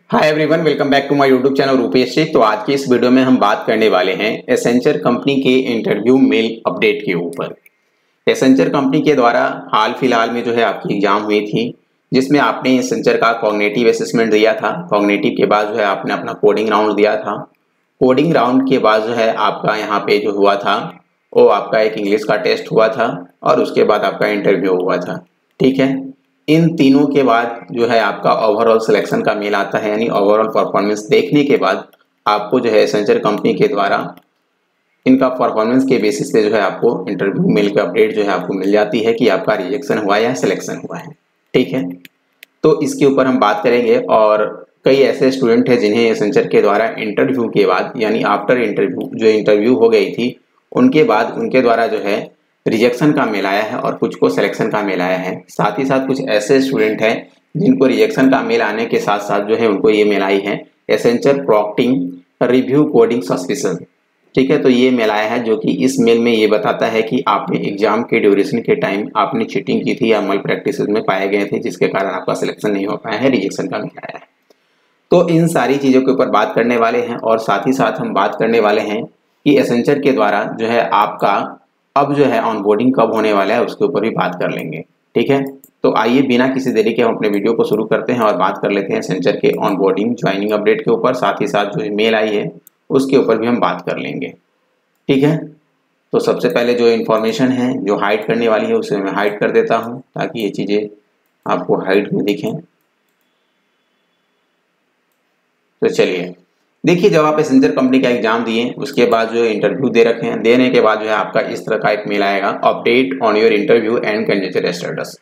Hi everyone, welcome back to my YouTube channel Rupesh ji. तो आज की इस वीडियो में हम बात करने वाले हैं एसेंचर कंपनी के इंटरव्यू मेल अपडेट के ऊपर। एसेंचर कंपनी के द्वारा हाल फिलहाल में जो है आपकी एग्जाम हुई थी, जिसमें आपने एसेंचर का कॉग्निटिव असेसमेंट दिया था। कॉग्निटिव के बाद जो है आपने अपना कोडिंग राउंड दिया था। कोडिंग राउंड के बाद जो है आपका यहाँ पे जो हुआ था वो आपका एक इंग्लिश का टेस्ट हुआ था और उसके बाद आपका इंटरव्यू हुआ था। ठीक है, इन तीनों के बाद जो है आपका ओवरऑल सिलेक्शन का मेल आता है, यानी ओवरऑल परफॉर्मेंस देखने के बाद आपको जो है एसेंचर कंपनी के द्वारा इनका परफॉर्मेंस के बेसिस पे जो है आपको इंटरव्यू मेल का अपडेट जो है आपको मिल जाती है कि आपका रिजेक्शन हुआ या सिलेक्शन हुआ है। ठीक है, तो इसके ऊपर हम बात करेंगे। और कई ऐसे स्टूडेंट हैं जिन्हें एसेंचर के द्वारा इंटरव्यू के बाद यानी आफ्टर इंटरव्यू जो इंटरव्यू हो गई थी उनके बाद उनके द्वारा जो है रिजेक्शन का मेल आया है और कुछ को सिलेक्शन का मेल आया है। साथ ही साथ कुछ ऐसे स्टूडेंट हैं जिनको रिजेक्शन का मेल आने के साथ साथ जो है उनको ये मेल आई है एसेंचर प्रॉक्टिंग रिव्यू कोडिंग सस्पिशन। ठीक है, तो ये मेल आया है जो कि इस मेल में ये बताता है कि आपने एग्जाम के ड्यूरेशन के टाइम आपने चीटिंग की थी या मल प्रैक्टिस में पाए गए थे, जिसके कारण आपका सिलेक्शन नहीं हो पाया है, रिजेक्शन का मेल आया है। तो इन सारी चीज़ों के ऊपर बात करने वाले हैं और साथ ही साथ हम बात करने वाले हैं कि एसेंचर के द्वारा जो है आपका अब जो है ऑनबोर्डिंग कब होने वाला है उसके ऊपर भी बात कर लेंगे। ठीक है, तो आइए बिना किसी देरी के हम अपने वीडियो को शुरू करते हैं और बात कर लेते हैं एसेंचर के ऑनबोर्डिंग ज्वाइनिंग अपडेट के ऊपर। साथ ही साथ जो मेल आई है उसके ऊपर भी हम बात कर लेंगे। ठीक है, तो सबसे पहले जो इन्फॉर्मेशन है जो हाइड करने वाली है उसे मैं हाइड कर देता हूँ ताकि ये चीज़ें आपको हाइड में दिखें। तो चलिए देखिए, जब आप एसेंचर कंपनी का एग्जाम दिए उसके बाद जो इंटरव्यू दे रखे हैं, देने के बाद जो है आपका इस तरह का एक मेल आएगा update on your interview and candidate status,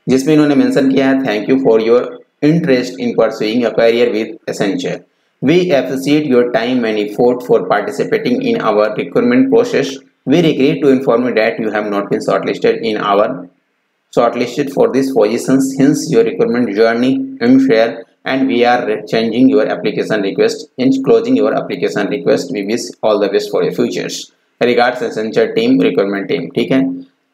जिसमें इन्होंने मेंशन किया है thank you for your interest in pursuing a career with Accenture. We appreciate your time and effort for participating in our recruitment process. We regret to inform you that you have not been shortlisted for these positions, hence your recruitment journey unfair and we are changing your application request. In closing your application request, we wish all the best for your futures. Regards Accenture team recruitment team. ठीक है,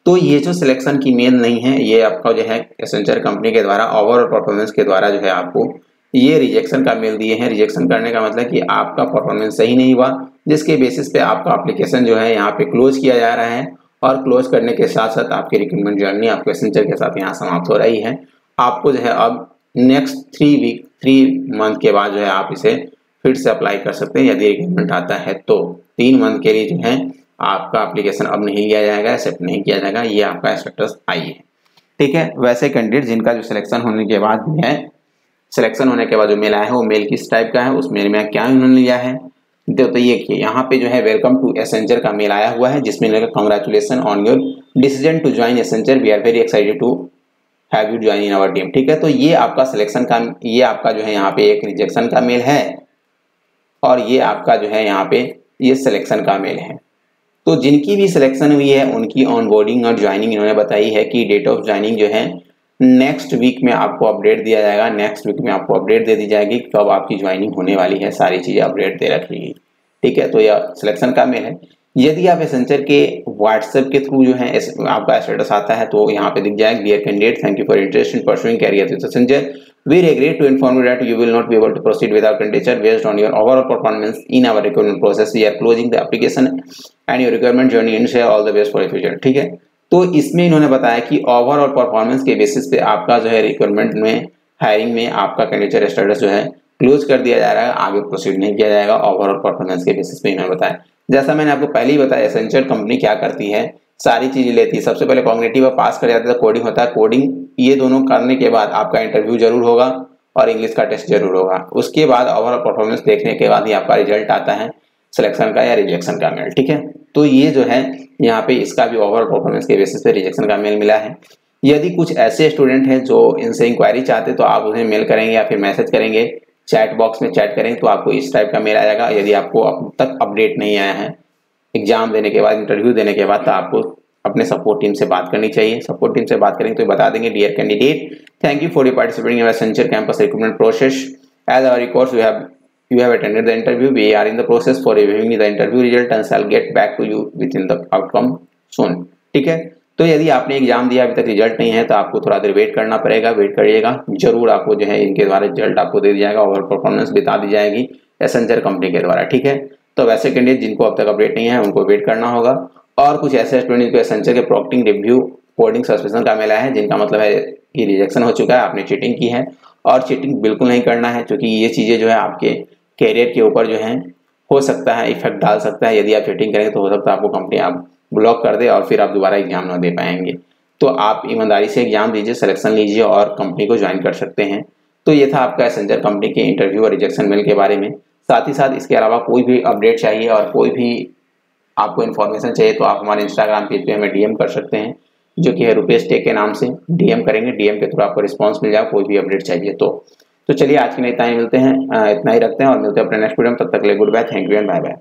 तो ये जो selection की mail नहीं है, ये आपका जो है एसेंचर कंपनी के द्वारा ओवरऑल परफॉर्मेंस के द्वारा जो है आपको ये रिजेक्शन का मेल दिए हैं। रिजेक्शन करने का मतलब कि आपका परफॉर्मेंस सही नहीं हुआ, जिसके बेसिस पे आपका एप्लीकेशन जो है यहाँ पे क्लोज किया जा रहा है और क्लोज करने के साथ साथ आपकी रिक्रूटमेंट जर्नी आपके एसेंचर के साथ यहाँ समाप्त हो रही है। आपको जो है अब नेक्स्ट 3 मंथ के बाद जो है आप इसे फिर से अप्लाई कर सकते हैं यदि रिक्रूटमेंट आता है तो। 3 मंथ के लिए जो है आपका एप्लीकेशन अब नहीं लिया जाएगा, एक्सेप्ट नहीं किया जाएगा, ये आपका स्टेटस आई है। ठीक है, वैसे कैंडिडेट जिनका जो सिलेक्शन होने के बाद है, सिलेक्शन होने के बाद जो मेल आया है वो मेल किस टाइप का है, उस मेल में क्या उन्होंने लिया है। तो ये यहाँ पे जो है वेलकम टू एसेंचर का मेल आया हुआ है, जिसमें congratulation on your decision to join Accenture, we are very excited to have you join in our team. ठीक है, तो ये आपका सिलेक्शन का, ये आपका जो है यहाँ पे एक रिजेक्शन का मेल है और ये आपका जो है यहाँ पे ये सिलेक्शन का मेल है। तो जिनकी भी सिलेक्शन हुई है उनकी ऑनबोर्डिंग और ज्वाइनिंग इन्होंने बताई है कि डेट ऑफ ज्वाइनिंग जो है नेक्स्ट वीक में आपको अपडेट दिया जाएगा। नेक्स्ट वीक में आपको अपडेट दे दी जाएगी कब आपकी ज्वाइनिंग होने वाली है, सारी चीज़ें अपडेट दे रखी। ठीक है, तो यह सिलेक्शन का मेल है। यदि आप एसेंचर के व्हाट्सएप के थ्रू जो है आपका स्टेटस आता है तो यहाँ पे दिख जाएगा dear candidate thank you for interest in pursuing career with Accenture, we regret to inform you that you will not be able to proceed with our candidature based on your overall performance in our recruitment process, we are closing the application and your requirement journey and share all the best for your future. ठीक है, तो इसमें इन्होंने बताया कि overall performance के basis पे आपका जो है रिक्रूटमेंट में हायरिंग में आपका कैंडिडेट स्टेटस जो है क्लोज कर दिया जा रहा है, आगे प्रोसीड नहीं किया जाएगा ओवरऑल परफॉर्मेंस के बेसिस पे इन्होंने बताया। जैसा मैंने आपको पहले ही बताया एसेंचर कंपनी क्या करती है, सारी चीजें लेती है। सबसे पहले कॉग्निटिव पास कर जाता है, कोडिंग होता है, कोडिंग ये दोनों करने के बाद आपका इंटरव्यू जरूर होगा और इंग्लिश का टेस्ट जरूर होगा। उसके बाद ओवरऑल परफॉर्मेंस देखने के बाद ही आपका रिजल्ट आता है सिलेक्शन का या रिजेक्शन का मेल। ठीक है, तो ये जो है यहाँ पे इसका भी ओवरऑल परफॉर्मेंस के बेसिस पे रिजेक्शन का मेल मिला है। यदि कुछ ऐसे स्टूडेंट हैं जो इनसे इंक्वायरी चाहते तो आप उन्हें मेल करेंगे या फिर मैसेज करेंगे, चैट बॉक्स में चैट करेंगे तो आपको इस टाइप का मेल आ जाएगा। यदि आपको अब तक अपडेट नहीं आया है एग्जाम देने के बाद, इंटरव्यू देने के बाद, तो आपको अपने सपोर्ट टीम से बात करनी चाहिए। सपोर्ट टीम से बात करेंगे तो बता देंगे dear candidate thank you for your participating in Accenture campus recruitment process, as our records you have attended the interview, we are in the process for reviewing the interview result and shall get back to you within the outcome soon। ठीक है, तो यदि आपने exam दिया अभी तक result नहीं है तो आपको थोड़ा देर वेट करना पड़ेगा, वेट करिएगा, जरूर आपको जो है इनके द्वारा रिजल्ट आपको दे दिया जाएगा, ओवर परफॉर्मेंस बता दी जाएगी एसेंचर कंपनी के द्वारा, ठीक है। तो वैसे कैंडिडेट जिनको अब तक अपडेट नहीं है उनको वेट करना होगा। और कुछ ऐसे स्टूडेंट जिनको एसेंचर के प्रोक्टिंग रिव्यू कोडिंग सस्पेंशन का मिला है, जिनका मतलब है कि रिजेक्शन हो चुका है, आपने चीटिंग की है, और चीटिंग बिल्कुल नहीं करना है, क्योंकि ये चीज़ें जो है आपके कैरियर के ऊपर जो है हो सकता है इफेक्ट डाल सकता है। यदि आप चीटिंग करेंगे तो हो सकता है आपको कंपनी आप ब्लॉक कर दे और फिर आप दोबारा एग्जाम ना दे पाएंगे। तो आप ईमानदारी से एग्जाम दीजिए, सिलेक्शन लीजिए और कंपनी को ज्वाइन कर सकते हैं। तो ये था आपका एसेंचर कंपनी के इंटरव्यू और रिजेक्शन मेल के बारे में। साथ ही साथ इसके अलावा कोई भी अपडेट चाहिए और कोई भी आपको इन्फॉर्मेशन चाहिए तो आप हमारे इंस्टाग्राम पेज पे हमें डीएम कर सकते हैं, जो कि है रुपेश टेक के नाम से। डीएम करेंगे, डीएम के थ्रू आपको रिस्पांस मिल जाएगा कोई भी अपडेट चाहिए तो चलिए आज के लिए इतना ही मिलते हैं, इतना ही रखते हैं और मिलते हैं अपने नेक्स्ट वीडियो में। तब तक के लिए goodbye, thank you and bye bye.